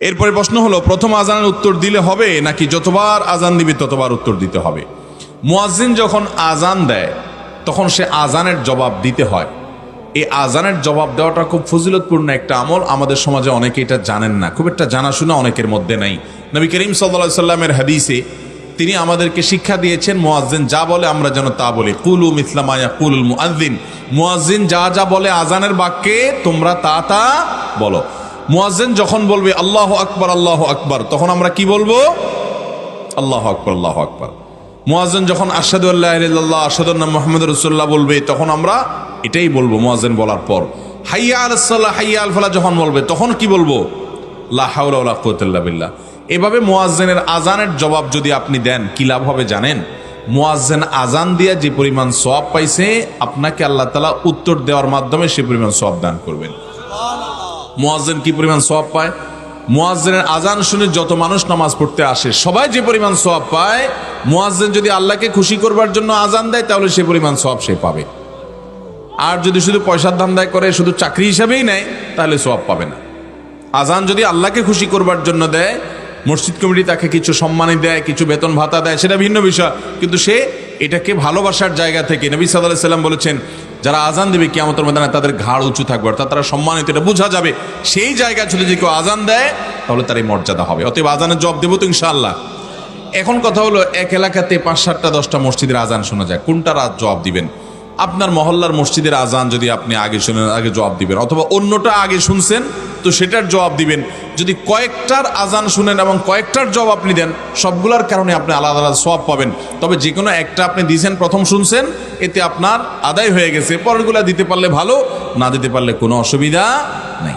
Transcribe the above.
এরপরে প্রশ্ন হলো, প্রথম আজানের উত্তর দিলে হবে নাকি যতবার আজান দিবে ততবার উত্তর দিতে হবে? মুয়াজ্জিন যখন আজান দেয় তখন সে আজানের জবাব দিতে হয়। এই আজানের জবাব দেওয়াটা খুব ফজিলতপূর্ণ একটা আমল। আমাদের সমাজে অনেকে এটা জানেন না, খুব একটা জানাশোনা অনেকের মধ্যে নাই। নবী করিম সাল্লাল্লাহু আলাইহি সাল্লামের হাদিসে তিনি আমাদেরকে শিক্ষা দিয়েছেন, মুয়াজ্জিন যা বলে আমরা যেন তা বলি। কুলু মিসলা মা ইয়াকুলুল মুআজ্জিন, মুয়াজ্জিন যা যা বলে আজানের বাক্যে তোমরা তা তা বলো। মুয়াজ্জিন যখন বলবে আল্লাহু আকবার আল্লাহু আকবার, তখন আমরা কি বলবো? আল্লাহু আকবার আল্লাহু আকবার। মুয়াজ্জিন যখন আশহাদু আল্লা ইলাহা ইল্লাল্লাহ আশহাদু আন্না মুহাম্মাদুর রাসূলুল্লাহ বলবে, তখন আমরা এটাই বলবো মুয়াজ্জিন বলার পর। হাইয়া আলাস সালাহ হাইয়া আল ফালাহ যখন বলবে, তখন কি বলবো? লা হাওলা ওয়ালা কুওয়াতা ইল্লা বিল্লাহ। এভাবে মুয়াজ্জিনের আজানের জবাব যদি আপনি দেন, কি লাভ হবে জানেন? মুয়াজ্জিন আজান দিয়ে যে পরিমাণ সওয়াব পাইছে, আপনাকে আল্লাহ তাআলা উত্তর দেওয়ার মাধ্যমে সে পরিমাণ সওয়াব দান করবেন। মুয়াজ্জিন কি পরিমাণ সওয়াব পায়? মুয়াজ্জিনের আজান শুনে যত মানুষ নামাজ পড়তে আসে সবাই যে পরিমাণ সওয়াব পায়, মুয়াজ্জিন যদি আল্লাহকে খুশি করবার জন্য আজান দেয় তাহলে সে পরিমাণ সওয়াব সে পাবে। আর যদি শুধু পয়সার ধান্দায় করে, শুধু চাকরি হিসাবেই নেয়, তাহলে সওয়াব পাবে না। আজান যদি আল্লাহকে খুশি করবার জন্য দেয়, মসজিদ কমিটি তাকে কিছু সম্মানী দেয়, কিছু বেতন ভাতা দেয়, সেটা ভিন্ন বিষয়, কিন্তু সে এটাকে ভালোবাসার জায়গা থেকে, নবী সাল্লাল্লাহু আলাইহি সাল্লাম বলেছেন যারা আজান দেবে কিয়ামতের ময়দানে তাদের ঘাড় উঁচু থাকবে, অর্থাৎ তারা সম্মানিত, এটা বোঝা যাবে। সেই জায়গায় যদি কেউ আজান দেয় তাহলে তার এই মর্যাদা হবে। অতএব আজানের জবাব দেবো তো ইনশাআল্লাহ। এখন কথা হলো, এক এলাকাতে 5, 7টা 10টা মসজিদের আজান শোনা যায়, কোনটার জবাব দিবেন? আপনার মহল্লার মসজিদের আজান যদি আপনি আগে শুনেন, আগে জবাব দিবেন, অথবা অন্যটা আগে শুনছেন তো সেটার জবাব দিবেন। যদি কয়েকটার আজান শুনেন এবং কয়েকটার জবাব আপনি দেন, সবগুলোর কারণে আপনি আলাদা আলাদা সওয়াব পাবেন। তবে যে কোনো একটা আপনি দিয়েছেন, প্রথম শুনছেন, এতে আপনার আদায় হয়ে গেছে। পরেরগুলা দিতে পারলে ভালো, না দিতে পারলে কোনো অসুবিধা নেই।